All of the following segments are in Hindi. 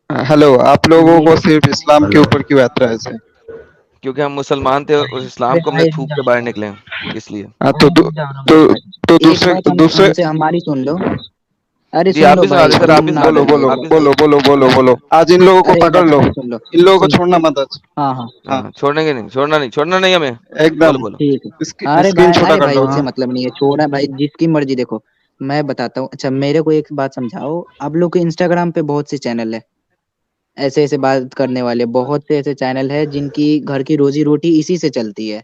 हेलो, आप लोगों ये को सिर्फ इस्लाम के हेलो। ऊपर क्यों ऐतराज़ है? क्योंकि हम मुसलमान थे, उस इस्लाम अरे को हमने भाई रुक थूक जाओ के रुक बाहर जाओ निकले हैं, इसलिए। हाँ, भाई रुक जाओ रुक तो जाओ भाई। तो एक दूसरे बात तो दूसरे हमसे हमारी सुन लो। अरे जी, सुन आप लो भी सुना भाई, दें सर, आप तुम भी ना सुना बोलो दें, बोलो बोलो आप एक भी बार। सुना बोलो दें। बोलो बोलो बोलो। आज इन लोगों को अरे एक पकड़ बात लो, भाई सुन लो। इन लोगों को सुन। छोड़ना मत आज। हाँ हाँ हाँ, छोड़ेंगे नहीं, छोड़ना नहीं हमें। बोलो, एकदम बोलो। ठीक है। अरे स्क्रीन भाई छोटा अरे कर भाई लो। उससे हाँ, मतलब नहीं है, छोड़ा भाई जिसकी मर्जी। देखो मैं बताता हूँ। अच्छा मेरे को एक बात समझाओ। आप लोग के इंस्टाग्राम पे बहुत से चैनल है, ऐसे ऐसे बात करने वाले बहुत से ऐसे चैनल है जिनकी घर की रोजी रोटी इसी से चलती है,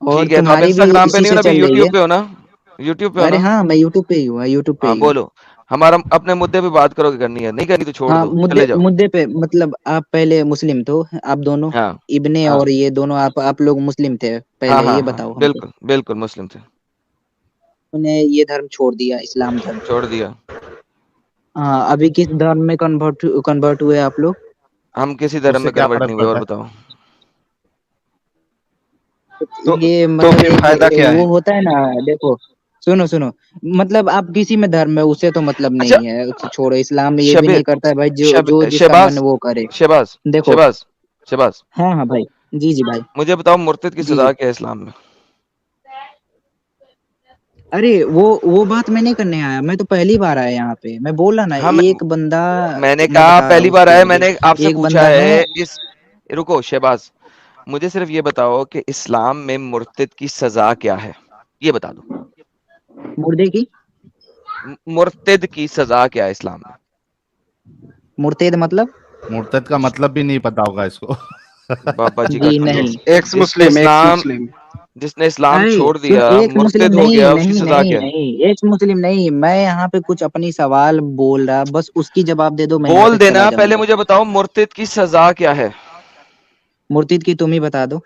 और ठीक है, तो आप तुम्हारी भी इंस्टाग्राम पे इसी नहीं हो से ना, अभी चल रही यूट्यूब है। पे हो ना? यूट्यूब पे हो अरे ना? हाँ मैं यूट्यूब पे ही हूँ, यूट्यूब पे हाँ, ही हूँ। बोलो। हमारा अपने मुद्दे पे बात करोगे, करनी है, नहीं करनी तो छोड़ हाँ दो, मुद्दे चले जाओ। मुद्दे पे मतलब आप पहले मुस्लिम तो, आप दोनों हाँ, इब्ने हाँ, और ये दोनों आप लोग मुस्लिम थे हाँ, पहले, हाँ, ये हाँ, बताओ हमको। बिल्कुल, बिल्कुल मुस्लिम थे। उन्हें ये धर्म छोड़ दिया, इस्लाम धर्म। छोड़ दिया। हाँ अभी किस धर्म में कन्वर्ट हुए आप लोग? हम किसी धर्म उससे में क्या कन्वर्ट फर्क नहीं हुए, और पड़ता है? बताओ। तो ये तो मतलब फिर एक फायदा क्या वो है? होता है ना। देखो सुनो सुनो, मतलब आप किसी में धर्म में, उससे तो मतलब अच्छा, नहीं है, उसे छोड़ो। इस्लाम ये भी शबीर नहीं करता है भाई, जो शब जो जिसका मन शहबाज वो करे। शहबाज देखो। शहबाज शहबाज, हाँ हाँ भाई। जी जी भाई। मुझे बताओ, मुर्तद की जी सजा जी। क्या है इस्लाम में? अरे वो बात मैं नहीं करने आया, मैं तो पहली बार आया यहाँ पे। मैं बोला ना हम एक बंदा। मैंने मैं कहा बता रहा पहली हूँ बार उसके आया, आगे। मैंने आपसे एक पूछा बंदा है। है इस रुको शहबाज, मुझे सिर्फ ये बताओ कि इस्लाम में मुर्तद की सजा क्या है, ये बता दो। मुर्दे की। मुर्तद की सजा क्या है इस्लाम में? मुर्तेद मतलब? मुर्तद का मतलब भी नहीं पता होगा इसको। बाबा जी का जी टुल्लू। नहीं। एक्स जिसने मुस्लिम, एक्स इस्लाम मुस्लिम। जिसने इस्लाम अरे छोड़ सुन, दिया, एक मुस्लिम मुर्तद हो नहीं गया, उसकी नहीं सजा नहीं क्या है? नहीं, एक मुस्लिम नहीं। मैं यहाँ पे कुछ अपनी सवाल बोल रहा, बस उसकी जवाब दे दो, मैं यहाँ बोल से चला देना, पहले जाऊंगा। मुझे बताओ मुर्तद की सजा क्या है। मुर्तिद की तुम ही बता दो।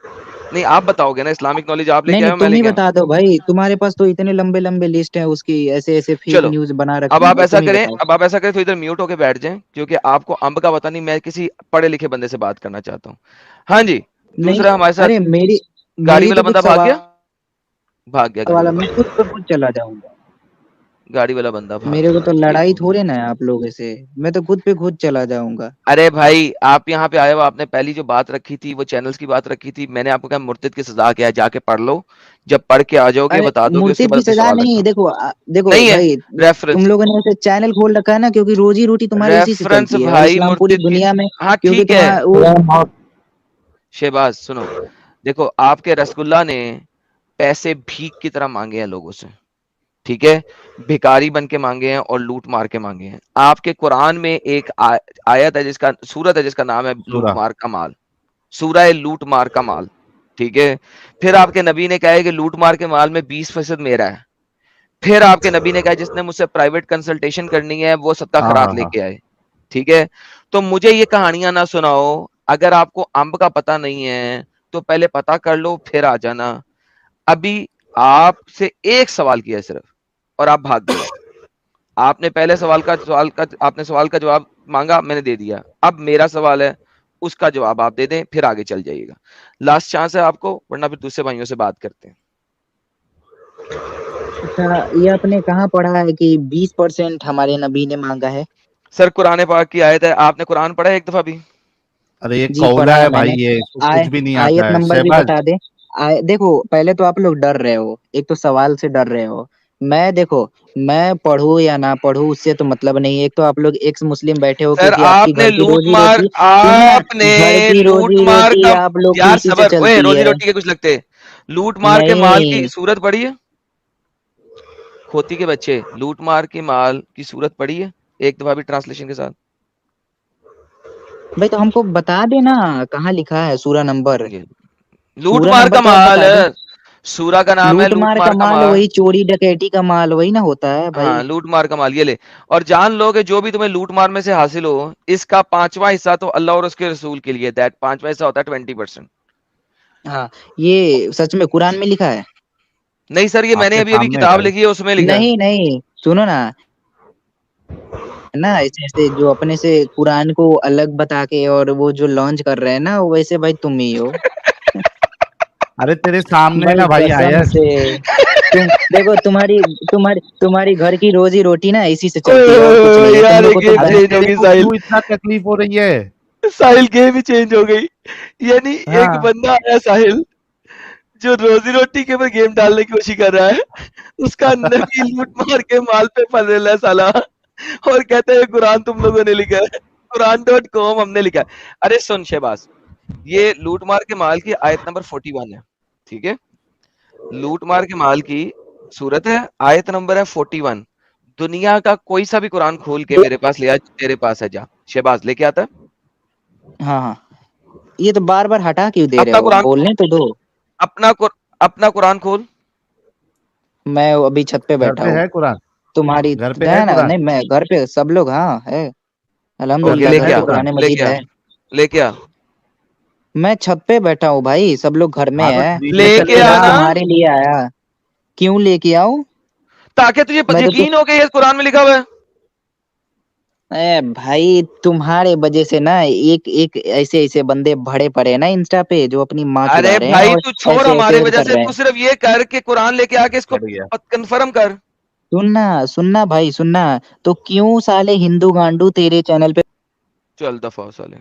नहीं, आप बताओगे ना, इस्लामिक नॉलेज आप नहीं लेके आए नहीं, हो, मैं तुम ही लेके आया? बता दो भाई, तुम्हारे पास तो इतने लंबे लंबे लिस्ट है उसकी, ऐसे ऐसे फेक चलो, न्यूज बना अब रखी आप है, ऐसा तुम ही करें बताओ। अब आप ऐसा करें तो इधर म्यूट होके बैठ जाएं, क्योंकि आपको अंब का पता नहीं, मैं किसी पढ़े लिखे बंदे से बात करना चाहता हूँ। हाँ जी। नहीं। दूसरा हमारे साथ अरे मेरी गाड़ी मेरी वाला तो बंदा कुछ भाग गया, सवाल भाग गया गाड़ी वाला, वाला मैं बंदा, खुद पे खुद चला जाऊंगा। गाड़ी वाला बंदा भाग मेरे को गया, तो ठीक लड़ाई हो गया। थोड़े ना है आप लोगों से, मैं तो खुद पे खुद चला जाऊंगा। अरे भाई, आप यहाँ पे आए हो, आपने पहली जो बात रखी थी वो चैनल्स की बात रखी थी, मैंने आपको कहा मुर्तद की सजा क्या है, जाके पढ़ लो। जब पढ़ के आ जाओगे, अरे बता दोगे, उसके मुर्तिद बाद की अपने सजा सवाल नहीं, रखना। देखो देखो नहीं है भाई। तुम रेफरेंस। लोगों ने ऐसे चैनल खोल रखा है ना, क्योंकि रोजी रोटी तुम्हारी उसी से रेफरेंस चलती है, और भाई, इस्लाम पूरी मुर्तद की। दुनिया में। हाँ क्योंकि ठीक है। तुम्हारा वो। शहबाज सुनो, देखो आपके रसगुल्ला ने पैसे भीख की तरह मांगे हैं लोगों से, ठीक है? भिखारी बन के मांगे हैं और लूट मार के मांगे हैं। आपके कुरान में एक आयत है, जिसका सूरत है, जिसका नाम है लूट सूरा। मार का माल। सूरा है लूट मार का माल, ठीक है? फिर आपके नबी ने कहा है कि लूट मार के माल में 20% मेरा है। फिर आपके नबी ने कहा जिसने मुझसे प्राइवेट कंसल्टेशन करनी है वो सत्ता हाँ खरात हाँ हाँ। लेके आए, ठीक है? तो मुझे ये कहानियां ना सुनाओ। अगर आपको अंब का पता नहीं है तो पहले पता कर लो, फिर आ जाना। अभी आपसे एक सवाल किया सिर्फ, और आप भाग गए। आपने पहले सवाल का जवाब मांगा, मैंने दे दिया। अब मेरा सवाल है, उसका जवाब आप दे दें, फिर आगे चल जाइएगा। लास्ट चांस है आपको, वरना फिर दूसरे भाइयों से बात करते हैं। अच्छा ये आपने कहाँ पढ़ा है कि 20% हमारे नबी ने मांगा है? सर, कुरान पाक की आयत है, आपने कुरान पढ़ा है एक दफा भी? अरे ये जी कौला पढ़ा है है भाई, मैंने। ये इसको कुछ आय भी नहीं आयत आता है नंबर भी शहबाज। बता दे। देखो पहले तो आप लोग डर रहे हो, एक तो सवाल से डर रहे हो। मैं देखो, मैं पढ़ूं या ना पढ़ूं उससे तो मतलब नहीं है। एक तो आप लोग एक्स मुस्लिम बैठे हो, सर, क्योंकि आपकी आपने घर की लूट रोजी मार रोटी, सुनो ना। आपने घर की लूट रोजी मार रोटी का आप लोग की यार इसी से सबर, ओए, चलती रोजी है। रोटी के कुछ लगते। लूट मार के माल की नहीं सूरत पड़ी है? खोती के बच्चे, लूट मार के माल की सूरत पड़ी है एक दफा भी ट्रांसलेशन के साथ? भाई, तो हमको बता देना कहाँ लिखा है सूरा नंबर। ये लूट सूरा मार नंबर का तो आप माल, बता दो। सूरा का नाम है लूट लूट मार का मार का माल माल। वही चोरी डकैती का माल वही ना होता है भाई। हाँ, लूट मार का माल, ये ले। और जान लो कि जो भी तुम्हें लूट मार में से हासिल हो, इसका पांचवा हिस्सा तो अल्लाह और उसके रसूल के लिए, दैट पांचवा हिस्सा होता है 20%। हाँ ये सच में कुरान में लिखा है? नहीं सर, ये मैंने आपके अभी अभी सामने है किताब भाई। लिखी है, उसमें लिखा है। नहीं नहीं, सुनो ना। है ना, ऐसे ऐसे जो अपने से कुरान को अलग बता के और वो जो लॉन्च कर रहे हैं ना, वैसे भाई तुम ही हो। अरे तेरे सामने है भाई ना भाई कसम आयत। से। तुम देखो तुम्हारी घर की रोजी रोटी ना इसी से चलती है और कुछ नहीं है। यार तुम लोग को तो गेम अरे चेंज हो तेरे गई को साहिल, क्यों इतना तकलीफ हो रही है? साहिल गेम ही चेंज हो गई। यानी एक हाँ बंदा आया साहिल जो रोजी रोटी के ऊपर गेम डालने की कोशिश कर रहा है, उसका नबी लूट मार के माल पे फल रहा है साला, और कहते हैं कुरान तुम लोगों ने लिखा है, कुरान.com हमने लिखा है। अरे सुन शहबाज, ये लूट मार के माल की आयत नंबर 41 है, ठीक है? लूट मार के माल की सूरत है, आयत नंबर है 41। दुनिया का कोई सा भी कुरान खोल के मेरे पास ले आ, तेरे पास है, जा शहबाज लेके आता है हाँ हाँ, ये तो बार बार हटा क्यों दे रहे अपना हो, कुरान, बोलने तो दो। अपना कुरान खोल। मैं अभी छत पे घर बैठा पे हूँ। है कुरान? तुम्हारी घर पे है है ना? कुरान? नहीं, मैं घर पे, सब लोग हाँ है, ओके अल्हम्दुलिल्लाह घर पे घर लेके है पे आ, कुरान? कुरान लेके मजीद आ, है। लेके आ, मैं छत पे बैठा हूँ भाई, सब लोग घर में हाँ तो है। ठीक मैं लेके छत लेके पे चले बस आ। आना, तुम्हारे लिए आया। क्यों लेके आऊं? ताकि तुझे मैं तो यकीन हो कि ये कुरान में लिखा हुआ है। ए भाई, तुम्हारे वजह से ना एक एक ऐसे ऐसे बंदे भड़े पड़े हैं ना इंस्टा पे, जो अपनी माँ अरे चुरा रहे हैं भाई और तू छोड़ ऐसे हमारे ऐसे वजह कर से, रहे तू हैं। सिर्फ ये कर के कुरान लेके आके इसको चढ़ गया। कंफर्म कर। सुनना सुनना भाई सुनना, तो क्यों साले हिंदू गांडू तेरे चैनल पे चल दफा हो साले,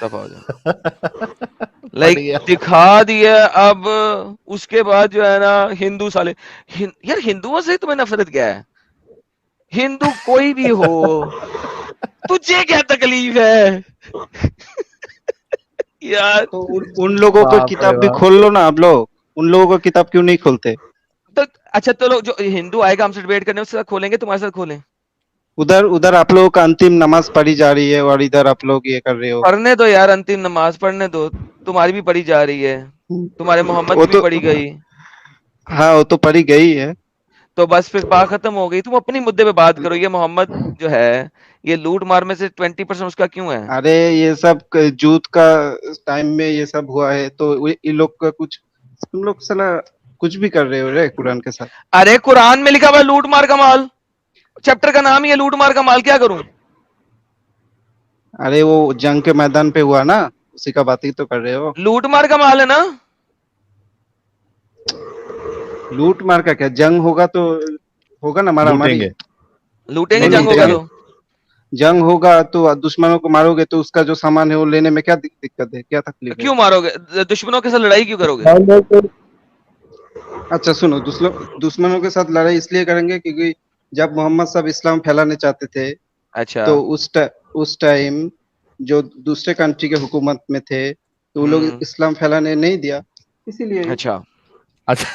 दफा हो जा। फट लाइक गया। दिखा दिया अब, उसके बाद जो है ना हिंदू साले, यार हिंदुओं से तुम्हें नफरत क्या है? हिंदू कोई भी हो, तुझे क्या तकलीफ है? यार तो उन लोगों का बाप रे किताब भी बाप। खोल लो ना आप लोग, उन लोगों का किताब क्यों नहीं खोलते? तो अच्छा चलो, जो हिंदू आएगा हमसे डिबेट करने, उसके साथ खोलेंगे, तुम्हारे साथ खोलें? उधर उधर आप लोगों का अंतिम नमाज पढ़ी जा रही है और इधर आप लोग ये कर रहे हो। पढ़ने दो यार, अंतिम नमाज पढ़ने दो, तुम्हारी भी पढ़ी जा रही है, तुम्हारे मोहम्मद वो की भी तो, पढ़ी गई, हाँ वो तो पढ़ी गई है। तो बस फिर बात खत्म हो गई। तुम अपनी मुद्दे पे बात करो। ये मोहम्मद जो है, ये लूट मार में से 20% उसका क्यों है? अरे ये सब जूत का टाइम में ये सब हुआ है, तो ये लोग का कुछ, तुम लोग साला कुछ भी कर रहे हो रे कुरान के साथ। अरे कुरान में लिखा हुआ है लूट मार का माल, चैप्टर का नाम ही है लूट मार का माल, क्या करूं? अरे वो जंग के मैदान पे हुआ ना, उसी का बात ही तो कर रहे हो। लूट मार का माल है ना? लूट मार का क्या, जंग होगा तो होगा ना मारा मारी। लूटेंगे। लूटेंगे, नहीं जंग होगा लूटेंगे, तो। जंग होगा तो दुश्मनों को मारोगे तो उसका जो सामान है वो लेने में क्या दिक्कत है, क्या तकलीफ है? क्यों मारोगे? दुश्मनों के साथ लड़ाई क्यों करोगे? अच्छा सुनो, दुश्मनों के साथ लड़ाई इसलिए करेंगे क्योंकि जब मोहम्मद साहब इस्लाम फैलाने चाहते थे, अच्छा। तो उस टाइम जो दूसरे कंट्री के हुकूमत में थे, तो वो लोग इस्लाम फैलाने नहीं दिया, इसीलिए। अच्छा, अच्छा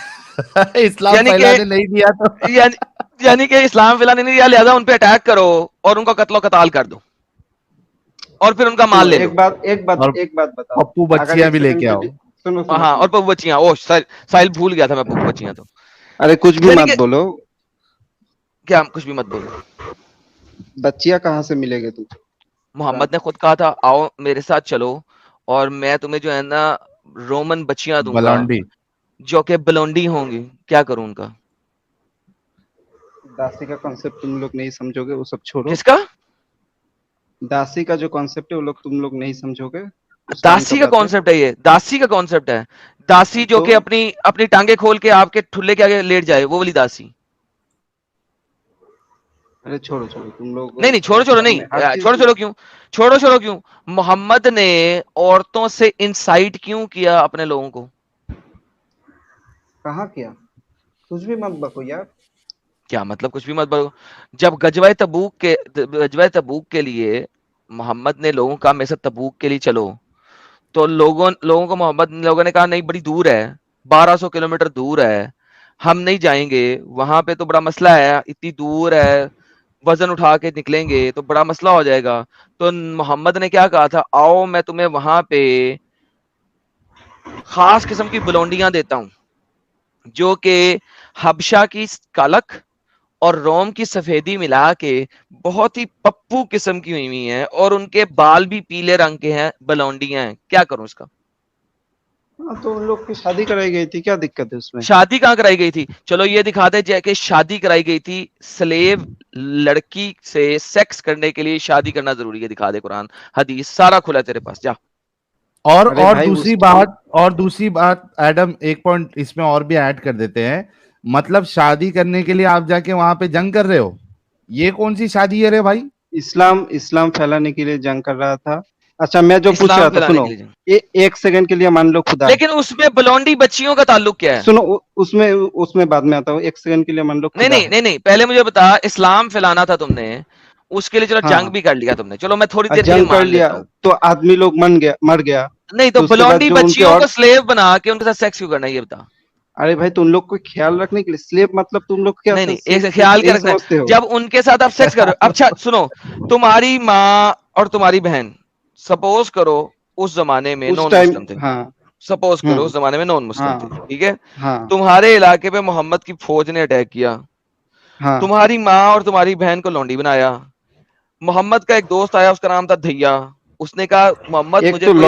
इस्लाम यानी कि फैलाने नहीं दिया तो यानी यानी कि इस्लाम फैलाने नहीं दिया, लिहाजा उन पे अटैक करो और उनका कत्लो कताल कर दो और फिर उनका माल सुनो ले लो। और एक बात बताओ। पप्पू अगर बच्चियां एक भी सेकंड लेके के आओ। लिए सुनो सुनो हाँ, और सुनो। पप्पू बच्चियां, ओ साहिल भूल गया था मैं, पप्पू बच्चियां तो। अरे कुछ भी यानी मत कि बोलो, क्या, कुछ भी मत बोलो। बच्चियां कहाँ से मिलेंगे तुझे? मोहम्मद ने खुद कहा था आओ मेरे साथ चलो और मैं तुम्हें जो है ना रोमन बच्चियां दूंगा बलौंडी। जो कि बलौंडी होंगी, क्या करूं उनका? दासी का कॉन्सेप्ट तुम लोग नहीं समझोगे, वो सब छोड़ो। किसका? दासी का जो कॉन्सेप्ट है वो लोग तुम लोग नहीं समझोगे, उस टाइम का दासी का बात है। कॉन्सेप्ट है, ये दासी का कॉन्सेप्ट है। दासी जो तो कि अपनी अपनी टांगे खोल के आपके ठुल्ले के आगे लेट जाए, वो वाली दासी। अरे छोड़ो छोड़ो तुम लोग, नहीं नहीं, छोड़ो छोड़ो नहीं, हर चीज छोड़ो में। छोड़ो क्यों? छोड़ो छोड़ो क्यों? मोहम्मद ने औरतों से इंसाइट क्यों किया अपने लोगों को? कहाँ किया? कुछ भी मत बको यार। क्या मतलब कुछ भी मत बोलो? जब गजवाए तबूक के लिए मोहम्मद ने लोगों का मेरे साथ तबूक के लिए चलो, तो लोगों को मोहम्मद लोगों ने कहा नहीं बड़ी दूर है, 1200 किलोमीटर दूर है, हम नहीं जाएंगे वहां पे, तो बड़ा मसला है, इतनी दूर है, वजन उठा के निकलेंगे तो बड़ा मसला हो जाएगा। तो मोहम्मद ने क्या कहा था, आओ मैं तुम्हें वहां पे खास किस्म की बलौंडियां देता हूं जो कि हबशा की कालक और रोम की सफेदी मिला के बहुत ही पप्पू किस्म की हुई हैं और उनके बाल भी पीले रंग के हैं, बलौंडियां हैं, क्या करूं इसका? हाँ तो उन लोग की शादी कराई गई थी, क्या दिक्कत है उसमें? शादी कहाँ कराई गई थी? चलो ये दिखा दे कि शादी कराई गई थी, स्लेव लड़की से सेक्स करने के लिए शादी करना जरूरी है, दिखा दे कुरान हदीस सारा खुला है तेरे पास, जा। अरे और भाई दूसरी बात एडम, एक पॉइंट इसमें और भी ऐड कर देते हैं मतलब शादी करने के लिए आप जाके वहां पे जंग कर रहे हो? ये कौन सी शादी है रे भाई? इस्लाम इस्लाम फैलाने के लिए जंग कर रहा था। अच्छा, मैं जो पूछ इस्लाम रहा था, फैलाने सुनो, के लिए। एक सेकंड के लिए मान लो खुदा है। लेकिन उसमें ब्लोंडी बच्चियों का ताल्लुक क्या है? सुनो, उसमें उसमें बाद में आता हूँ। एक सेकंड के लिए मान लो नहीं खुदा नहीं है। नहीं नहीं, पहले मुझे बता, इस्लाम फैलाना था तुमने, उसके लिए चलो जंग हाँ, भी कर लिया तुमने, चलो मैं थोड़ी देर के लिए जंग कर मान लिया लेता हूँ। तो आदमी लोग मर गया। नहीं तो तो उसके बाद ब्लोंडी जो उनके बच्चियों और, को स्लेव बना के उनके साथ सेक्स क्यों करना है, ये बता। अरे भाई, तुम लोग को ख्याल रखने के लिए स्लेव मतलब तुम लोग क्या नहीं नहीं, सिर्फ एक सिर्फ ख्याल क्या यही रखना है, समझते हो? जब उनके साथ आप सेक्स करो। अच्छा सुनो, तुम्हारी माँ और तुम्हारी बहन, सपोज करो उस जमाने में उस नॉन टाइम, मुस्लिम थे, हाँ। सपोज करो हम्म। उस जमाने में नॉन मुस्लिम थे, हाँ। ठीक है। हाँ। तुम्हारे इलाके पे मोहम्मद की फौज ने अटैक किया, हाँ। तुम्हारी माँ और तुम्हारी बहन को लौंडी बनाया। मोहम्मद का एक दोस्त आया, उसका नाम था भैया, उसने कहा मोहम्मद एक मुझे तो कोई,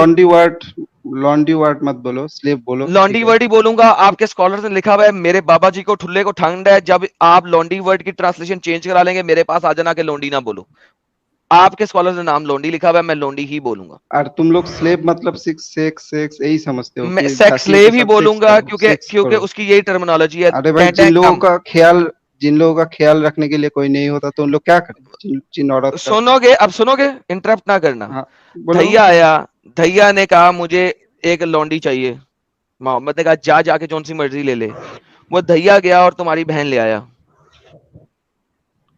लॉन्डी वर्ड मत बोलो, स्लेव बोलो, लॉन्डी ठीक है। वर्ड ही बोलूंगा। आपके स्कॉलर ने लिखा हुआ है, मेरे बाबा जी को ठुल्ले को ठंड है, जब आप लॉन्डी वर्ड की ट्रांसलेशन चेंज करा लेंगे मेरे पास आ जाना कि लॉन्डी ना बोलो। आपके स्कॉलर ने नाम लॉन्डी लिखा हुआ है, मैं लॉन्डी ही बोलूंगा। और तुम लोग स्लेव मतलब सेक्स सेक्स सेक्स यही समझते हो मैं कि सेक्स दासियों के स्लेव ही साथ सेक्स बोलूंगा, करो, क्योंकि सेक्स क्योंकि करो। उसकी यही टर्मिनोलॉजी है। अरे भाई, जिन लोगों का ख्याल रखने के लिए कोई नहीं होता तो उन लोग क्या करें, जिन औरत का। सुनोगे, अब सुनोगे, इंटरप्ट ना करना। हाँ, बोलो। धैया आया, धैया ने कहा मुझे एक लौंडी चाहिए। मोहम्मद ने कहा जा जाके जौन सी मर्जी ले ले। वो धैया गया और तुम्हारी बहन ले आया।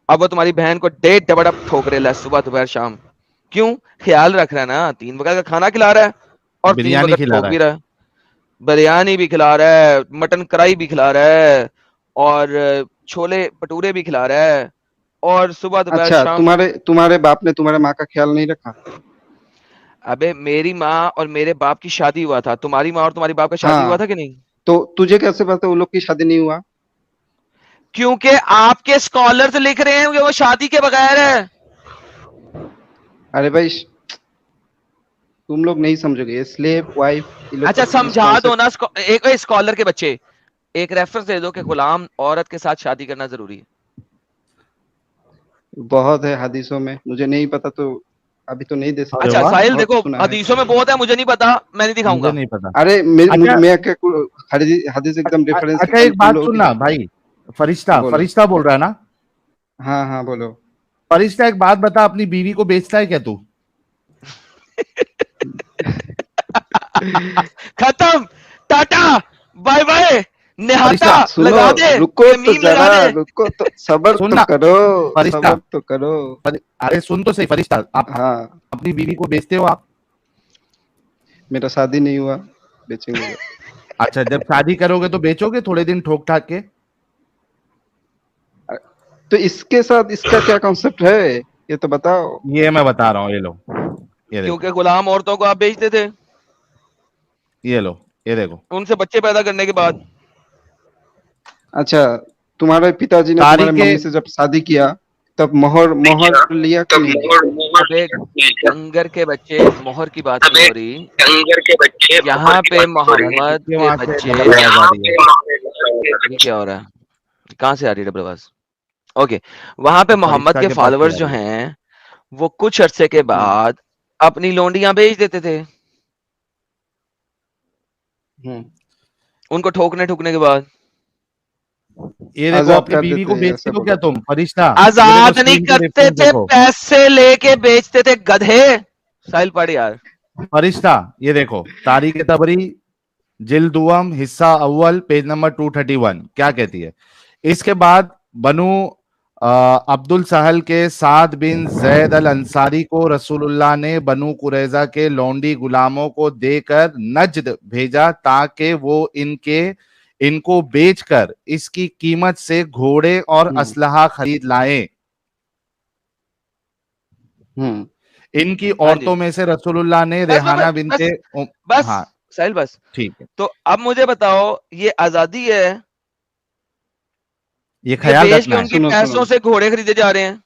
अब वो तुम्हारी बहन को डेढ़ डबडब ठोक रहा है, सुबह दोपहर शाम। क्यों? ख्याल रख रहा है ना, 3 वक्त का खाना खिला रहा है और 3 बिरयानी वक्त खिला ठोक रहा भी है। रहा है। बिरयानी भी खिला रहा है, मटन कढ़ाई भी खिला रहा है, और छोले भटूरे भी खिला रहा है, और सुबह दोपहर अच्छा, शाम। तुम्हारे तुम्हारे बाप ने तुम्हारे माँ का ख्याल नहीं रखा? अबे मेरी माँ और मेरे बाप की शादी हुआ था, तुम्हारी माँ और तुम्हारी बाप का शादी हुआ हाँ, था कि नहीं? तो तुझे कैसे पता वो लोग की शादी नहीं हुआ? क्योंकि आपके स्कॉलर्स लिख रहे हैं कि वो शादी के बगैर है। अरे भाई, तुम लोग नहीं समझोगे, स्लेव वाइफ, ये लोग अच्छा का इस समझा दो कॉन्सेप्ट। ना, एक स्कॉलर के बच्चे, एक रेफरेंस दे दो कि गुलाम औरत के साथ शादी करना जरूरी है। बहुत है हदीसों में, मुझे नहीं पता तो अभी तो नहीं दे अरे सकता, अच्छा वाह, लेकिन साहिल बहुत देखो, सुना है। हदीसों में बहुत है, मुझे नहीं पता, मैं नहीं मुझे दिखाऊंगा। नहीं पता। अरे अच्छा मैं क्या हदीस हदीस एकदम रेफरेंस अच्छा, निकाल एक तुम बात लोगों सुनना की। भाई, फरिश्ता बोलो। फरिश्ता बोल रहा है ना? हाँ हाँ, बोलो। फरिश्ता एक बात बता, अपनी बीवी को बेचता है क्या तू? खत्म, टाटा, बाय बाय, निहाता फरिश्ता सुनो, लगा दे, रुको ये तो मीम जरा, लगा दे। रुको तो, सबर तो सुनना करो, फरिश्ता, सबर तो करो। अरे सुन तो सही फरिश्ता, आप हाँ, अपनी बीवी को बेचते हो आप? मेरा शादी नहीं हुआ, बेचेंगे। अच्छा, जब शादी करोगे तो बेचोगे थोड़े दिन ठोक ठाक के? तो इसके साथ इसका क्या कॉन्सेप्ट है, ये तो बताओ। ये मैं बता रहा हूँ, ये लो, ये देखो, क्योंकि गुलाम औरतों को आप बेचते थे ये लो, ये देखो। उनसे बच्चे पैदा करने के बाद। अच्छा, तुम्हारे पिताजी ने तुम्हारे तारीख मम्मी से जब शादी किया तब मोहर मोहर लिया कि नहीं लिया? अबे कंगर के बच्चे, मोहर की बात नहीं हो रही यहाँ पे। मोहम्मद देखिए के वहां से बच्चे, डबल आवाज आ रही है। ये क्या हो रहा है, कहाँ से आ रही है डबल आवाज? ओके, वहां पे मोहम्मद फरिश्ता के के पास से फॉलोअर्स आ जो रही है। हैं, वो कुछ अरसे के बाद अपनी लोंडियां बेच देते थे, हम्म। उनको ठोकने ठुकने के बाद। ये देखो, आजाद अपनी कर बीवी देते को हैं, ऐसा बेचते हो क्या बोलो। तुम फरिश्ता? ये देखो, आजाद नहीं स्क्रीन पे करते रेफरेंस थे, देखो। पैसे लेके बेचते थे, गधे। साहिल पढ़ यार। फरिश्ता, ये देखो, तारीख तबरी जिल्द दुअम हिस्सा अव्वल पेज नंबर 231 क्या कहती है? इसके बाद बनु अब्दुल सहल के साद बिन जैद अल अंसारी को रसूलुल्लाह ने बनु कुरैजा के लौंडी गुलामों को देकर नज्द भेजा ताकि वो इनको बेचकर इसकी कीमत से घोड़े और असलहा खरीद लाएं। हम्म। इनकी हाँ जी, औरतों में से रसूलुल्लाह ने बस बस रेहाना बस बिनते बस बस, हाँ, साहिल बस। ठीक है, तो अब मुझे बताओ, ये आजादी है ये कि ख्याल बेच के रखना है। उनकी सुनो सुनो पैसों से घोड़े खरीदे जा रहे हैं?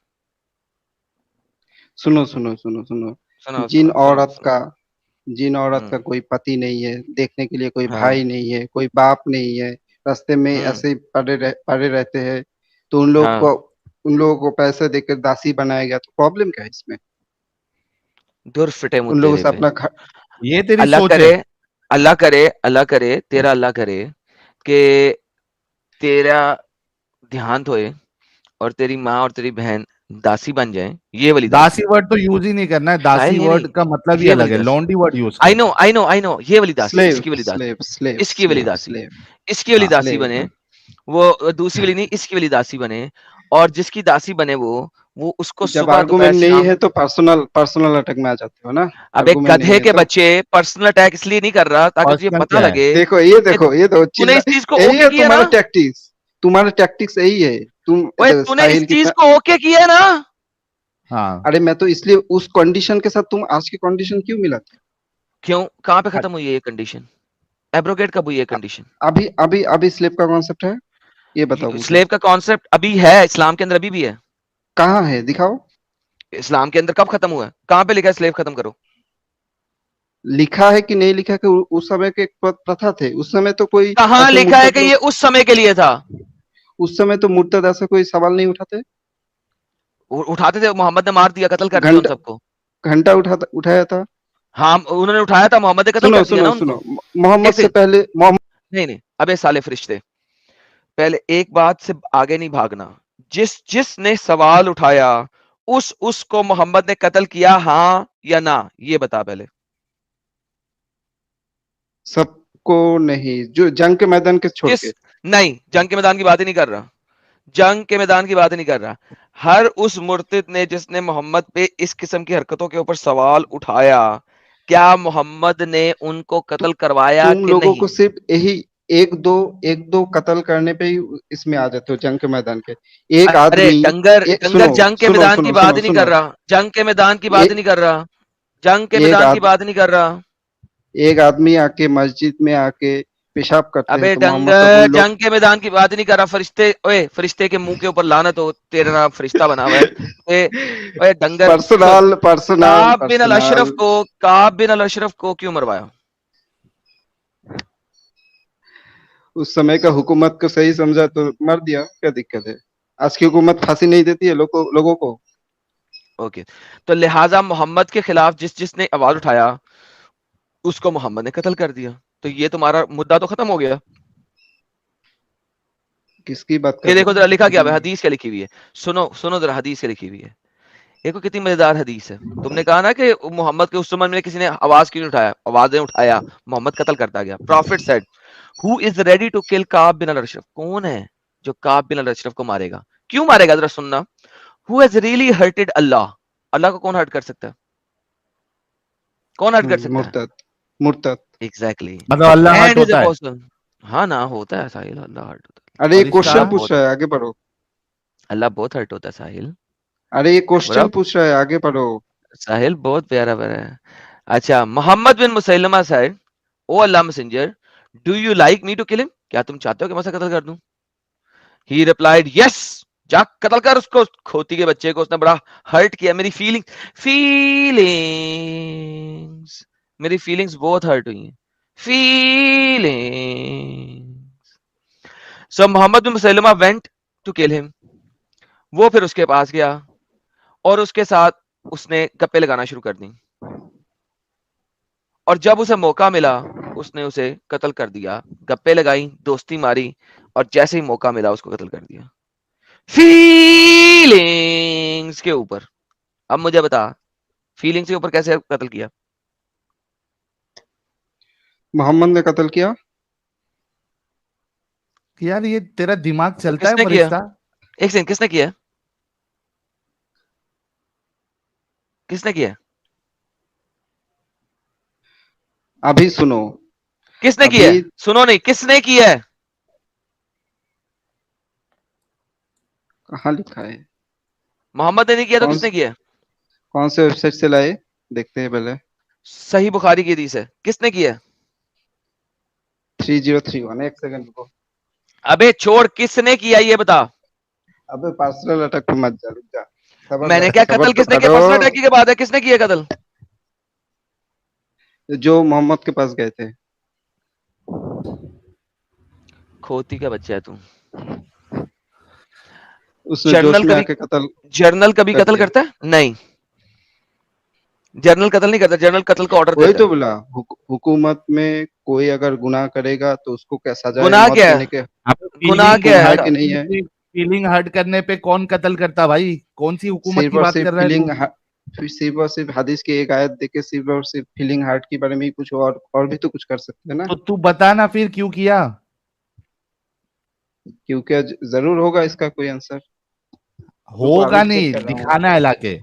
सुनो सुनो सुनो सुनो, सुनो जिन सुनो सुनो औरत सुनो। का जिन औरत का हम्म। कोई पति नहीं है, देखने के लिए कोई भाई हाँ। नहीं है, कोई बाप नहीं है, रास्ते में हम्म। ऐसे ही पड़े रहते हैं, तो हाँ, उन लोगों को पैसे देकर दासी बनाया गया, तो प्रॉब्लम क्या है इसमें? दूर फिटे मुँह उन लोगों तेरे से पे। अपना घर। ये तेरी अल्लाह सोच है। करे, अल्लाह करे, अल्लाह करे, तेरा अल्लाह करे कि तेरा ध्यान धोए और तेरी माँ और तेरी बहन दासी बन जाए, ये वाली दासी। दासी वर्ड तो यूज ही नहीं करना है, साहिल दासी नहीं वर्ड नहीं, का मतलब ही ये अलग वाली है, दासी। लॉन्डी वर्ड यूज आई कर। No I know I know, ये वाली दासी, स्लेव इसकी वाली दासी, स्लेव स्लेव इसकी वाली स्लेव दासी, स्लेव इसकी वाली हाँ दासी स्लेव बने, वो दूसरी वाली नहीं, इसकी वाली दासी बने, और जिसकी दासी बने वो उसको जब सुबह दोपहर आर्गुमेंट नहीं शाम। है तो पर्सनल अटैक में आ जाते हो ना। अबे आर्गुमेंट नहीं गधे है के तो बच्चे, पर्सनल अटैक इसलिए नहीं कर रहा ताकि तुझे पर्सनल पता क्या है? लगे देखो कि ये देखो तूने चिल्ला, इस चीज को यही ओके है किया ना। तुम्हारा टैक्टिक्स यही है। तुम ओए तो तूने इस साहिल चीज कितना, को ओके किया ना। हाँ अरे मैं तो इसलिए उस कंडीशन के साथ तुम आज की कंडीशन क्यों मिला थे? क्यों, कहाँ पे खत्म हुई है ये कंडीशन? एब्रोगेट कब हुई है अ- कंडीशन? अभी स्लेव का कॉन्सेप्ट है, ये बताओ मुझे। स्लेव का कॉन्सेप्ट अभी है, इस्लाम के अंदर अभी भी है। कहाँ है दिखाओ। इस्लाम के अंदर कब खत्म हुआ है? कहाँ पे लिखा है स्लेव खत्म करो? लिखा है कि नहीं लिखा है कि उस समय के एक प्रथा थे, उस समय तो कोई कहाँ ऐसे लिखा है मुर्तद कि ये लोग, उस समय के लिए था? उस समय तो मुर्तद ऐसा कोई सवाल नहीं उठाते। उठाते थे, मोहम्मद ने मार दिया, कत्ल कर दिया उन घंटा सबको। घंटा उठाया था। हाँ उन्होंने उठाया था, मोहम्मद ने कत्ल सुनो कर दिया सुनो ना सुनो, उनको। मोहम्मद एक से सेकंड, पहले मोहम्मद, नहीं नहीं, अबे साले फरिश्ते, पहले एक बात से आगे नहीं भागना। जिसने सवाल उठाया उसको मोहम्मद ने कत्ल किया, हाँ या ना, ये बता पहले। सबको नहीं, जो जंग के मैदान के छोड़ जिस के। नहीं, जंग के मैदान की बात ही नहीं कर रहा, जंग के मैदान की बात ही नहीं कर रहा। हर उस मुर्तिद ने जिसने मोहम्मद पे इस किस्म की हरकतों के ऊपर सवाल उठाया, क्या मोहम्मद ने उनको कत्ल करवाया तुम कि लोगों नहीं? को सिर्फ यही एक दो कत्ल करने पे ही इसमें आ जाते हो जंग के मैदान के। एक अरे आदमी, डंगर एक डंगर, सुनो जंग के सुनो मैदान की सुनो बात सुनो ही नहीं कर सुनो, रहा, जंग के मैदान की बात ही नहीं ए, कर रहा, जंग के एक मैदान की आद, बात नहीं कर रहा। एक आदमी आके मस्जिद में आके पेशाब करते हैं अबे तो मोहम्मद साहब डंगर, उन लोग, जंग के मैदान की बात ही नहीं कर रहा। फरिश्ते, ओए फरिश्ते के मुंह के ऊपर लानत हो, तेरा नाम फरिश्ता बना हुआ है। ओए डंगर, सुन, पर्सनल पर्सनल काब बिन अल अशरफ पर्सनल। को, काब बिन अल अशरफ को क्यों मरवाया? उस समय का हुकूमत को सही समझा तो मर दिया, क्या दिक्कत है? आज की हुकूमत फांसी नहीं देती है लोगों को। ओके, तो लिहाजा मोहम्मद के खिलाफ जिसने आवाज उठाया उसको मोहम्मद ने कत्ल कर दिया। तो ये तुम्हारा मुद्दा तो खत्म हो गया। किसकी बात ये कर रहे देखो हो? जरा लिखा क्या है, हदीस क्या लिखी हुई है। सुनो सुनो जरा, हदीस क्या लिखी हुई है। देखो कितनी मजेदार हदीस है। तुमने कहा ना कि मोहम्मद के उस समय में किसी ने आवाज क्यों नहीं उठाया, आवाज ने उठाया, मोहम्मद कत्ल करता गया। Prophet said, who is ready to kill Kaab bin al Ashraf? कौन है जो काब बिन अल अशरफ को मारेगा? क्यों मारेगा, जरा सुनना। हु हैज रियली हर्टेड अल्लाह? अल्लाह को कौन हर्ट कर सकता है? कौन हर्ट कर सकता है? मुर्तद, मुर्तद। एग्जैक्टली, मतलब अल्लाह हर्ट एंड इज ए होता है। पर्सन। हाँ ना, होता है साहिल, अल्लाह हर्ट होता अरे ये और है। इसका क्वेश्चन अल्लाह पूछ बहुत, रहा है, आगे बढ़ो। अल्लाह बहुत हर्ट होता है साहिल। अरे ये क्वेश्चन बड़ा पूछ रहा है, आगे बढ़ो। साहिल बहुत प्यारा प्यारा है। अच्छा, Muhammad bin Maslama said, O Allah messenger, do you like me to kill him? क्या तुम चाहते हो कि मैं उसे कत्ल कर दूं? ही रिप्लाइड, यस, जा कत्ल कर उसको, खोती के बच्चे को। उसने बड़ा हर्ट किया मेरी फीलिंग्स, मेरी फीलिंग्स बहुत हर्ट हुई हैं, feelings. So Muhammad bin Maslama went to kill him. वो फिर उसके पास गया और उसके साथ उसने गप्पे लगाना शुरू कर दी, और जब उसे मौका मिला उसने उसे कत्ल कर दिया। गप्पे लगाई, दोस्ती मारी, और जैसे ही मौका मिला उसको कत्ल कर दिया, फीलिंग्स के ऊपर। अब मुझे बता, फीलिंग्स के ऊपर कैसे कत्ल किया? मोहम्मद ने कत्ल किया। कि यार ये तेरा दिमाग चलता है किसने किया? फरिश्ता? एक सेकंड, किसने किया? किसने किया? अभी सुनो, किसने किया? अभी सुनो नहीं, किसने किया? कहाँ लिखा है? मोहम्मद ने नहीं किया तो कौन किसने किया? कौन से वेबसाइट से लाए, देखते हैं पहले। सही बुखारी की हदीस है, किसने किया? 3031, एक सेकंड रुको। अबे छोड़, किसने किया ये बता। अबे पर्सनल अटैक पे मत जा, रुक जा। मैंने क्या, सबर कत्ल तो किसने किया? करो। पर्सनल अटैक की बात है, किसने किया कत्ल? जो मोहम्मद के पास गए थे। खोती का बच्चा है तू। उसने जोश जर्नल में कभी, आके कत्ल जर्नल कभी कर कत्ल दिया। करता है? नहीं। जनरल कत्ल नहीं करता, जनरल कत्ल का ऑर्डर वही देता तो है। बोला, हुकूमत में कोई अगर गुनाह करेगा तो उसको क्या सजाए गुनाह मौत क्या देने है? के अब गुनाह फीलिंग क्या है है यार? कि नहीं है? फीलिंग हर्ट करने पे कौन कत्ल करता भाई? कौन सी हुकूमत सिर्फ की और बात सिर्फ कर रहा है तू? सिर्फ और सिर्फ हदीस की एक आयत देके सिर्फ और सिर्फ फीलिंग हार्ट के बारे में ही कुछ और भी तो कुछ कर सकते हैं ना। तो तू बता ना फिर क्यों किया? क्योंकि जरूर होगा इसका कोई आंसर। रुको होगा अभी चेक नहीं, कर रहा हूँ। दिखाना है लाके।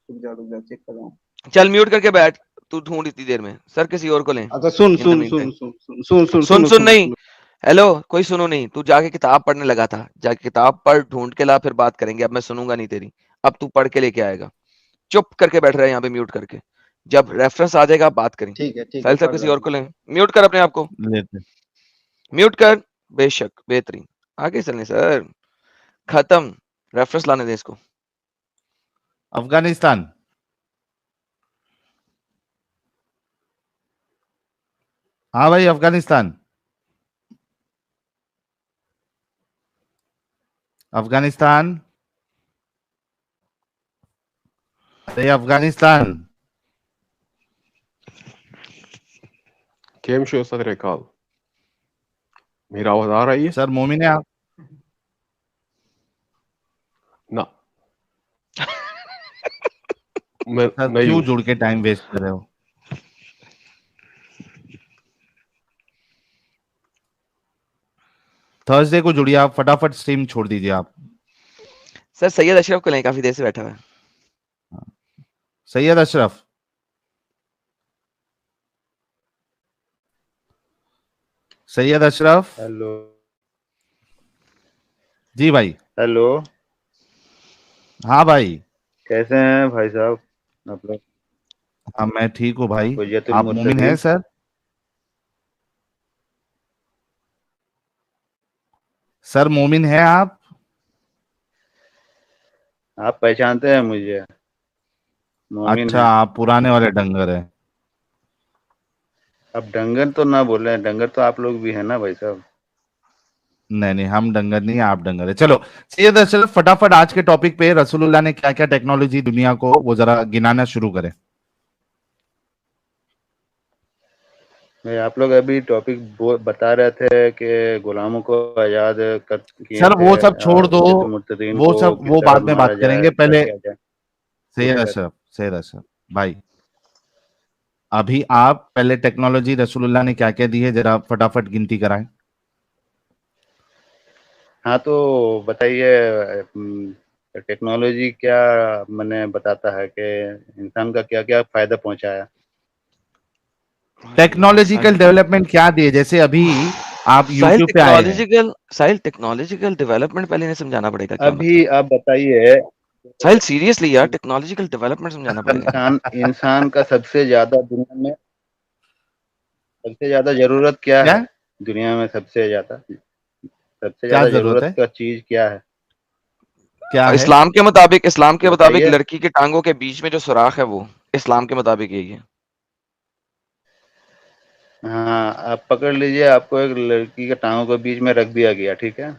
रुक जा चेक कर रहा हूँ। चल म्यूट करके बैठ, तू ढूंढ इतनी देर में, सर किसी और को लें। अच्छा सुन इन द सुन मीन सुन टाइम सुन सुन सुन सुन सुन सुनो सुन सुनो नहीं, सुनो। हेलो कोई सुनो नहीं, तू जाके किताब पढ़ने लगा था, जाके किताब पढ़, ढूंढ के ला, फिर बात करेंगे। अब मैं सुनूंगा नहीं तेरी, अब तू पढ़ के लेके आएगा। चुप करके बैठ रहा है यहाँ पे म्यूट करके, जब रेफरेंस आ जाएगा बात करेंगे। ठीक है साहिल साहब पढ़ किसी रहा और हूँ। को लें, म्यूट कर अपने आप को, लेते। म्यूट कर। बेशक, बेहतरीन, आगे चलने सर, खत्म, रेफरेंस लाने दे इसको। अफगानिस्तान। हाँ भाई, अफगानिस्तान। अफगानिस्तान। अरे अफगानिस्तान। केम शो सदर कॉल, मेरा आवाज आ रही है सर मोमिन है आप? ना? मैं सर नहीं क्यों हूँ। जुड़ के टाइम वेस्ट कर रहे हो? थर्सडे को जुड़िए आप, फटाफट स्ट्रीम छोड़ दीजिए आप। सर सैयद अशरफ को लें, काफी देर से बैठा हुआ है। सैयद अशरफ। सैयद अशरफ। हेलो। जी भाई। हेलो। हाँ भाई। कैसे हैं भाई साहब आप लोग? हाँ मैं ठीक हूँ भाई। हुज्जतुल आप मोमिन हैं मुत्तकीन। सर? सर मोमिन हैं आप? आप पहचानते हैं मुझे? मोमिन अच्छा, है। आप पुराने वाले डंगर हैं। अब डंगर तो ना बोले, डंगर तो आप लोग भी है ना भाई साहब। नहीं नहीं, हम डंगर नहीं, आप डंगर है। चलो सैयद अशरफ, फटाफट आज के टॉपिक पे रसूलुल्लाह ने क्या क्या टेक्नोलॉजी दुनिया को, वो जरा गिनाना शुरू करें। आप लोग अभी टॉपिक बता रहे थे कि गुलामों को आज़ाद कर किए सर थे, वो सब छोड़ दो, हुज्जतुल मुत्तकीन वो को सब किस वो तरह बाद में मारा बात जाए, करेंगे। क्या पहले किया जाए। सैयद पूछकर। अशरफ, सैयद अशरफ भाई, अभी आप पहले टेक्नोलॉजी रसूलुल्लाह ने क्या क्या दी है जरा फटाफट गिनती कराएं। हाँ तो बताइए, टेक्नोलॉजी क्या मैंने बताता है कि इंसान का क्या क्या फायदा पहुंचाया। टेक्नोलॉजिकल डेवलपमेंट क्या दिए, जैसे अभी आप साहिल यूट्यूब पे आए हैं। टेक्नोलॉजिकल, साहिल टेक्नोलॉजिकल डेवलपमेंट पहले इन्हें समझाना पड़ेगा क्या अभी मतलब। आप बताइए। साहिल सीरियसली यार, टेक्नोलॉजिकल डेवलपमेंट समझाना पड़ेगा। इंसान इंसान का सबसे ज्यादा दुनिया में सबसे ज्यादा जरूरत क्या क्या है? दुनिया में सबसे क्या ज्यादा जरूरत जरूरत है? का चीज क्या है? क्या है? इस्लाम के मुताबिक बताइए। लड़की के टांगों के बीच में जो सुराख है, वो इस्लाम के मुताबिक यही है। हाँ, आप पकड़ लीजिए, आपको एक लड़की के टांगों के बीच में रख दिया गया, ठीक है।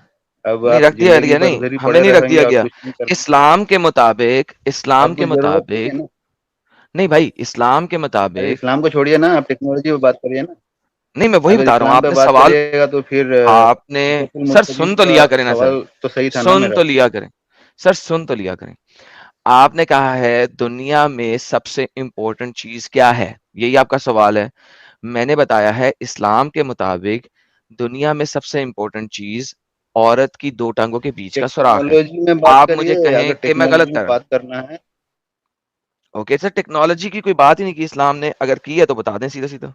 अब नहीं, आप रख दिया जिंदगी गया भर नहीं, उधर ही हमें पड़े नहीं रख रहेंगे दिया और गया। कुछ नहीं कर पाएंगे। इस्लाम के आपको जरूरत नहीं है मुताबिक, ना। नहीं भाई, इस्लाम के अरे मुताबिक, इस्लाम को छोड़िए ना, आप टेक्नोलॉजी पे बात करिए ना। नहीं मैं वही अगर बता रहा हूँ, इस्लाम पे आपने बात सवाल, करिएगा तो फिर आपने, हुज्जतुल सर मुत्तकीन सुन तो का लिया करें ना सर, सवाल तो सही था ना सुन मेरा। तो लिया करें, सर सुन तो लिया करें। आपने कहा है दुनिया में सबसे इंपॉर्टेंट चीज क्या है, यही आपका सवाल है। मैंने बताया है इस्लाम के मुताबिक दुनिया में सबसे इंपॉर्टेंट चीज औरत की दो टांगों के बीच का सुराख है। टेक्नोलॉजी में बात आप मुझे करिए, कहें अगर कि मैं गलत टेक्नोलॉजी में कर रहा हूं। बात करना है। ओके सर, टेक्नोलॉजी की कोई बात ही नहीं की इस्लाम ने, अगर की है तो बता दें सीधा सीधा।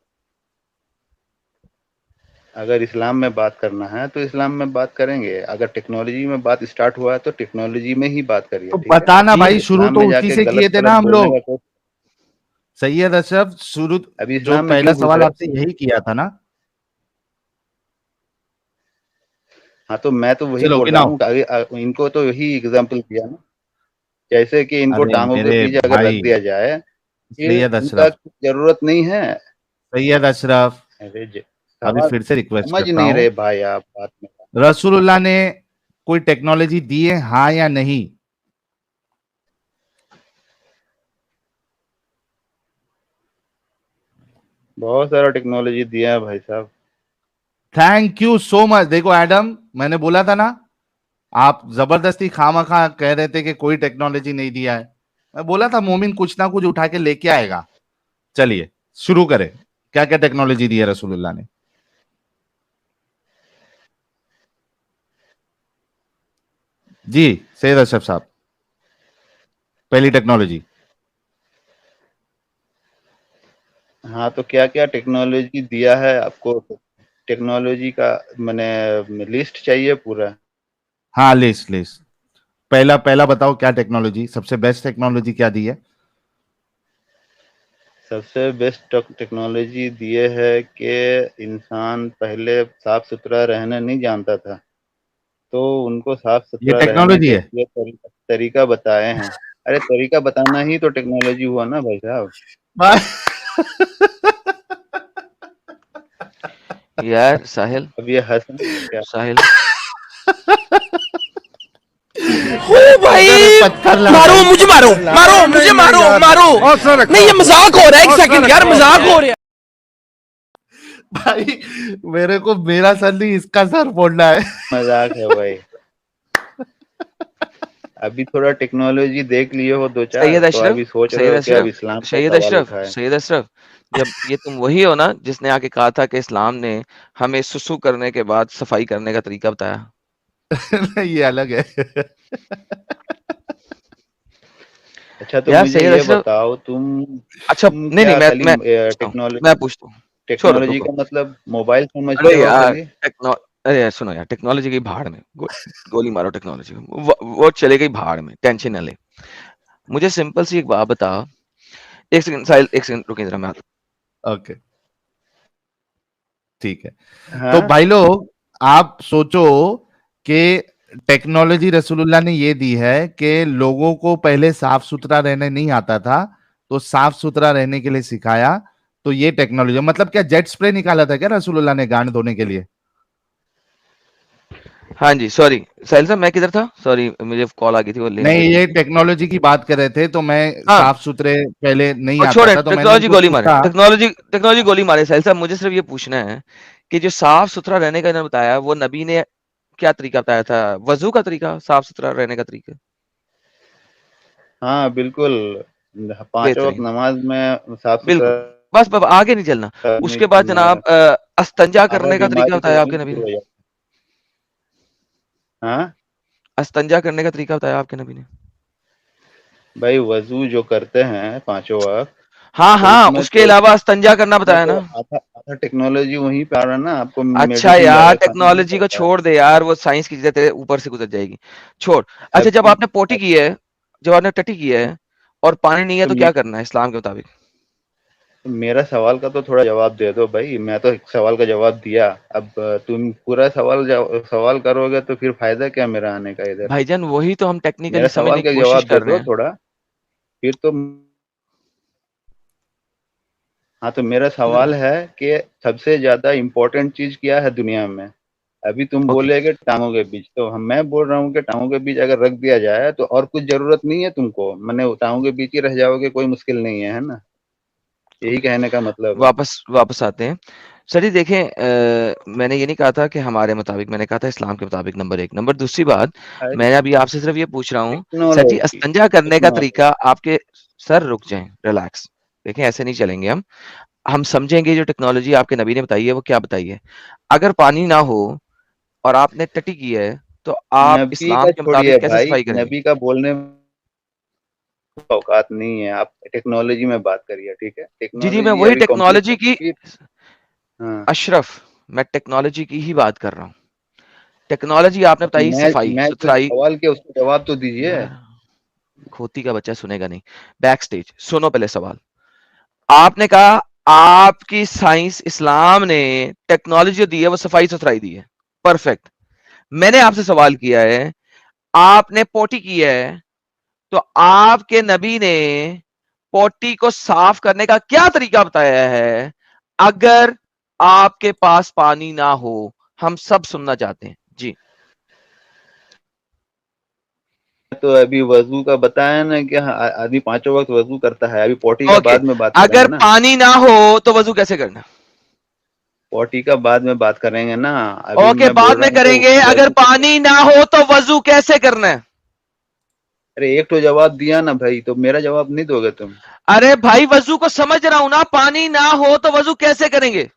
अगर इस्लाम में बात करना है तो इस्लाम में बात करेंगे, अगर टेक्नोलॉजी में बात स्टार्ट हुआ है तो टेक्नोलॉजी में ही बात करिए, तो ठीक है। बताना जी भाई, शुरू इस्लाम तो में उसी जाके से किए गलत थे गलत ना हम बोलने लोग। का कोई। सैयद अशरफ, शुरू अभी जो इस्लाम में पहला क्यों घुस सवाल रहे? आपसे यही किया था ना। हाँ तो मैं तो वही चलो बोल रहा गिनाओ। हूँ कि इनको तो यही एग्जाम्पल दिया ना, जैसे कि इनको अरे टांगों के मेरे बीच अगर रख भाई, दिया जाए, फिर सैयद इनका अशरफ, जरूरत नहीं है। सैयद अशरफ, अरे अभी सवाल फिर से रिक्वेस्ट समझ करता नहीं हूँ। रहे भाई आप बात में। रसूलुल्लाह ने कोई टेक्नोलॉजी दी है, हाँ या नहीं? बहुत सारा टेक्नोलॉजी दिया है भाई साहब। Thank you so much. देखो एडम, मैंने बोला था ना, आप जबरदस्ती खामखा कह रहे थे कि कोई टेक्नोलॉजी नहीं दिया है। मैं बोला था मोमिन कुछ ना कुछ उठा के लेके आएगा। चलिए शुरू करें, क्या क्या टेक्नोलॉजी दी है रसूलुल्लाह ने। जी सैयद अशरफ साहब, पहली टेक्नोलॉजी। हाँ, तो क्या क्या टेक्नोलॉजी दिया है आपको? टेक्नोलॉजी का मैंने लिस्ट चाहिए पूरा। हाँ लिस्ट लिस्ट, पहला पहला बताओ क्या टेक्नोलॉजी, सबसे बेस्ट टेक्नोलॉजी क्या दी है। सबसे बेस्ट टेक्नोलॉजी दिए है कि इंसान पहले साफ सुथरा रहना नहीं जानता था, तो उनको साफ ये सुथरा रहने टेक्नोलॉजी के है। लिए तरीका बताए हैं। अरे तरीका बताना ही तो टेक्नोलॉजी हुआ ना भाई साहब। यार साहिल, अब ये हंस रहे हैं क्या? साहिल हो भाई, मारो मुझे, मारो मारो मुझे, मारो मारो। नहीं, ये मजाक हो रहा है, एक सेकंड यार, मजाक हो रहा है। भाई मेरे को मेरा सर नहीं, इसका सर फोड़ना है। मजाक है भाई। अभी थोड़ा टेक्नोलॉजी देख लिए हो दो चार, सैयद तो अशरफ, अभी सोच रहे सैयद हो कि अब अशरफ, इस्लाम का सैयद सवाल अशरफ, उठाए। सैयद अशरफ, जब ये तुम वही हो ना जिसने आके कहा था कि इस्लाम ने हमें सुसु करने के बाद सफाई करने का तरीका बताया। नहीं, ये अलग है। अच्छा, तो यार मुझे सैयद ये अशरफ, बताओ, अच्छा तुम नहीं नहीं, क्या खाली मैं पूछता हूँ, मैं टेक्नोलॉजी पूछता हूँ, छोड़ो टेक्नोलॉजी रुको। का मतलब मोबाइल समझते अरे हो यार खाली? अरे यार सुनो यार, टेक्नोलॉजी की भाड़ में गोली मारो टेक्नोलॉजी को, वो चले गई भाड़ में, टेंशन ना ले। मुझे सिंपल सी एक बात बता। एक सेकंड साहिल, एक सेकंड रुकिए जरा, मैं ओके ठीक है। तो हाँ, भाई लोग, आप सोचो कि टेक्नोलॉजी रसूलुल्लाह ने ये दी है कि लोगों को पहले साफ सुथरा रहने नहीं आता था, तो साफ सुथरा रहने के लिए सिखाया। तो ये टेक्नोलॉजी मतलब क्या, जेट स्प्रे निकाला था क्या रसूलुल्लाह ने गांड धोने के लिए। हाँ जी, सॉरी साहिल साहब, मैं किधर था, सॉरी मुझे कॉल आ गई थी, वो लेने नहीं, गया था। ये टेक्नोलॉजी की बात कर रहे थे, तो मैं हाँ, साफ सुथरे पहले नहीं और आता छोड़े था, तो मैंने टेक्नोलॉजी उनको गोली मारे, पूछा। टेक्नोलॉजी गोली मारे। साहिल साहब, मुझे सिर्फ ये पूछना है कि जो साफ सुथरा रहने का इन्होंने बताया, वो नबी ने क्या तरीका बताया था? वजू का तरीका, साफ सुथरा रहने का तरीका। हाँ बिल्कुल। 5 वक्त बेहतरीन, नमाज में साफ सुथरा बिल्कुल। बस बस आगे नहीं चलना। नहीं उसके बाद करना है, जनाब अस्तंजा अगर करने का तरीका बीमारी तो बताया वहीं आपके से नबी शुरू ने। हो जाती है। हाँ अस्तंजा करने का तरीका बताया आपके नबी ने। भाई, वजू जो करते हैं 5 वक्त, हाँ तो हाँ, उसमें उसके तो अलावा अस्तंजा करना उसमें बताया तो ना। आधा आधा टेक्नोलॉजी वहीं पे आ रहा है ना, आपको अच्छा मेडिसिन यार, ज्यादा खाना नहीं टेक्नोलॉजी को पड़ता है। छोड़ दे यार, वो साइंस की चीजें तेरे ऊपर से गुजर जाएगी, छोड़। अच्छा, जब अभी आपने पोटी की है, जब आपने टटी की है और पानी नहीं है, तो तो क्या करना है इस्लाम के मुताबिक? मेरा सवाल का तो थोड़ा जवाब दे दो भाई। मैं तो एक सवाल का जवाब दिया। अब तुम पूरा सवाल करोगे तो फिर फायदा क्या मेरा आने का इधर? भाईजान वही तो हम टेक्निकली मेरा समझने सवाल की का कोशिश जवाब दे कर रहे दो हैं। थोड़ा, फिर तो। हाँ, तो मेरा सवाल है कि सबसे ज्यादा इम्पोर्टेंट चीज क्या है दुनिया में? अभी तुम ओके, बोले कि टांगों के बीच, तो हम मैं बोल रहा हूँ कि टांगों के बीच अगर रख दिया जाए तो और कुछ जरूरत नहीं है तुमको। मैंने टांगों के बीच ही रह जाओगे, कोई मुश्किल नहीं है ना? यही ओके, कहने का मतलब है। वापस वापस आते हैं। सर जी देखें, मैंने ये नहीं कहा था कि हमारे मुताबिक, मैंने कहा था इस्लाम के मुताबिक, नंबर एक। नंबर दूसरी बात, अरे मैंने अभी आपसे सिर्फ ये पूछ रहा हूँ, सर जी टेक्नोलॉजी अस्तंजा करने का टेक्नोलॉजी तरीका आपके, सर रुक जाएं, रिलैक्स। देखें ऐसे नहीं चलेंगे हम समझेंगे जो टेक्नोलॉजी आपके नबी ने बताई है वो क्या बताई है। अगर पानी ना हो और आपने टटी की है, तो आप नबी इस्लाम का के मुताबिक छोड़िए कैसे भाई, सफाई करेंगे? नबी का बोलने में औकात नहीं है। आप टेक्नोलॉजी में बात करिए, ठीक है? जी जी, मैं टेक्नोलॉजी वही अभी कंप्लीट टेक्नोलॉजी की, होगी फिर। हाँ, अशरफ, मैं टेक्नोलॉजी की ही बात कर रहा हूँ। टेक्नोलॉजी आपने तो बताई सफाई मैं जो सुथराई। सवाल किया उसका जवाब तो दीजिए। यार खोती का बच्चा सुनेगा नहीं। बैक स्टेज सुनो, पहले सवाल। आपने कहा आपकी साइंस इस्लाम ने टेक्नोलॉजी जो दी है वो सफाई सुथराई दी है, परफेक्ट। मैंने आपसे सवाल किया है, आपने पोटी की है, तो आपके नबी ने पोटी को साफ करने का क्या तरीका बताया है अगर आपके पास पानी ना हो? हम सब सुनना चाहते हैं जी। तो अभी वजू का बताया ना कि हाँ, आदमी 5 वक्त वजू करता है। अभी पोटी का ओके, बाद में बात करेंगे अगर ना, पानी ना हो तो वजू कैसे करना? पोटी का बाद में बात करेंगे ना। अभी ओके, मैं बोल बाद रहा में हूँ करेंगे। तो अगर वजू, पानी ना हो तो वजू कैसे करना है? अरे एक तो जवाब दिया ना भाई, तो मेरा जवाब नहीं दोगे तुम? अरे भाई, वजू को समझ रहा हूं ना, पानी ना हो तो वजू कैसे करेंगे?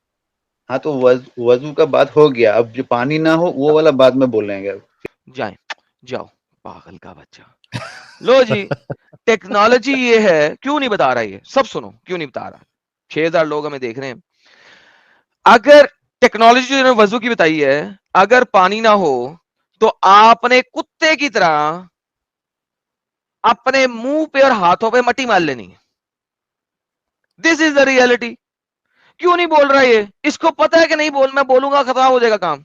हाँ तो वजू का बात हो गया, अब जो पानी ना हो वो वाला बाद में बोलेंगे। जाए, जाओ, पागल का बच्चा। लो जी, टेक्नोलॉजी ये है, क्यों नहीं बता रहा ये सब? सुनो, क्यों नहीं बता रहा? 6000 लोग हमें देख रहे हैं। अगर टेक्नोलॉजी जो वजू की बताई है, अगर पानी ना हो तो आपने कुत्ते की तरह अपने मुंह पे और हाथों पे मट्टी मार लेनी है। This is the reality. क्यों नहीं बोल रहा ये? इसको पता है कि नहीं बोल, मैं बोलूंगा खराब हो जाएगा काम,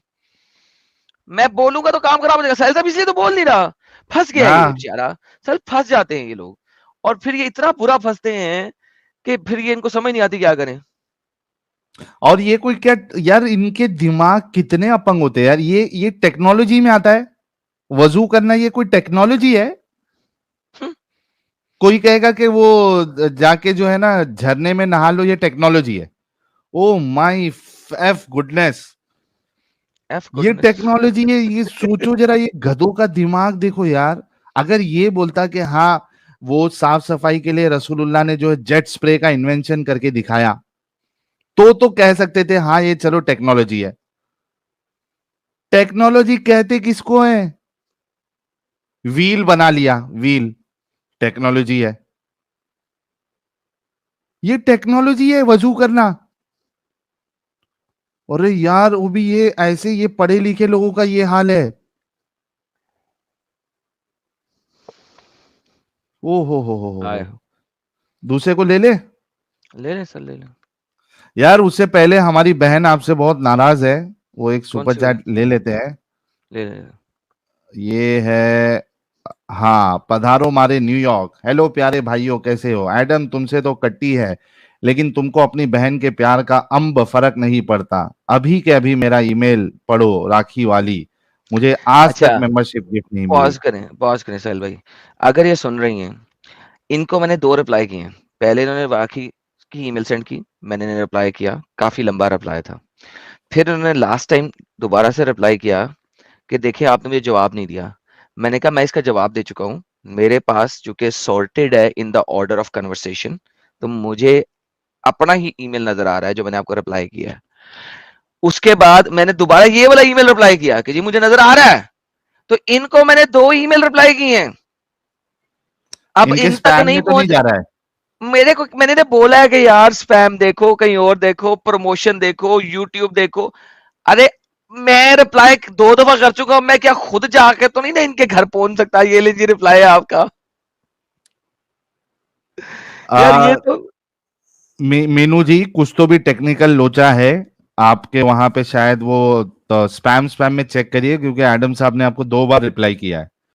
मैं बोलूंगा तो काम खराब हो जाएगा। साहिल साहब इसलिए तो बोल नहीं रहा, फंस गया है ये हाँ, बेचारा। सर फंस जाते हैं ये लोग, और फिर ये इतना बुरा फंसते हैं कि फिर ये इनको समझ नहीं आती क्या करें। और ये कोई क्या यार, इनके दिमाग कितने अपंग होते हैं यार। ये टेक्नोलॉजी में आता है वजू करना, ये कोई टेक्नोलॉजी है? हम्म, कोई कहेगा कि वो जाके जो है ना झरने में नहा लो, ये टेक्नोलॉजी है। Oh my F goodness, F ये गुडनेस। टेक्नोलॉजी है। ये सोचो जरा, ये गधों का दिमाग देखो यार। अगर ये बोलता कि हाँ वो साफ सफाई के लिए रसूलुल्लाह ने जो है जेट स्प्रे का इन्वेंशन करके दिखाया, तो कह सकते थे हाँ ये चलो टेक्नोलॉजी है। टेक्नोलॉजी कहते किसको है? व्हील बना लिया, व्हील टेक्नोलॉजी है। ये टेक्नोलॉजी है वजू करना। अरे यार वो भी ये ऐसे, ये पढ़े लिखे लोगों का ये हाल है। ओ आए, हो। दूसरे को ले ले ले ले सर, ले ले। यार। उससे पहले हमारी बहन आपसे बहुत नाराज है, वो एक कौन सुपर सी वाली? चैट ले लेते हैं। ले ले। ये है, हाँ, पधारो मारे न्यूयॉर्क। हेलो प्यारे भाइयों, कैसे हो? एडम तुमसे तो कट्टी है, लेकिन तुमको अपनी बहन के प्यार का अंब फर्क नहीं पड़ता। अभी के अभी मेरा ईमेल पढ़ो राखी वाली, मुझे आज तक अच्छा, मेंबरशिप गिफ्ट नहीं मिली। पॉज करें साहिल भाई। अगर ये सुन रही हैं, इनको मैंने 2 रिप्लाई किए हैं। पहले इन्होंने राखी की ईमेल सेंड की, मैंने इन्हें रिप्लाई किया, काफी लंबा रिप्लाई था। फिर उन्होंने लास्ट टाइम दोबारा से रिप्लाई किया कि देखिए आपने मुझे जवाब नहीं दिया। मैंने कहा मैं इसका जवाब दे चुका हूँ, मेरे पास चूंकि सॉर्टेड है in the order of conversation, तो मुझे अपना ही ईमेल नजर आ रहा है जो मैंने आपको रिप्लाई किया है। उसके बाद मैंने दोबारा ये वाला ईमेल रिप्लाई किया कि जी मुझे नजर आ रहा है। तो इनको मैंने 2 ईमेल रिप्लाई किए हैं, अब इनके इन तक स्पैम नहीं में तो नहीं पहुंच। जा रहा है? मेरे को, मैंने तो बोला है कि यार स्पैम देखो, कहीं और देखो, प्रमोशन देखो, यूट्यूब देखो। अरे मैं रिप्लाई 2 दफा कर चुका हूं, मैं क्या खुद जाके तो नहीं ना इनके घर पहुंच सकता? ये लीजिए रिप्लाई है आपका। यार ये आ, तो मीनू जी, कुछ तो भी टेक्निकल लोचा है आपके वहां पे शायद। वो तो स्पैम में चेक करिए, क्योंकि एडम साहब ने आपको 2 बार रिप्लाई किया है।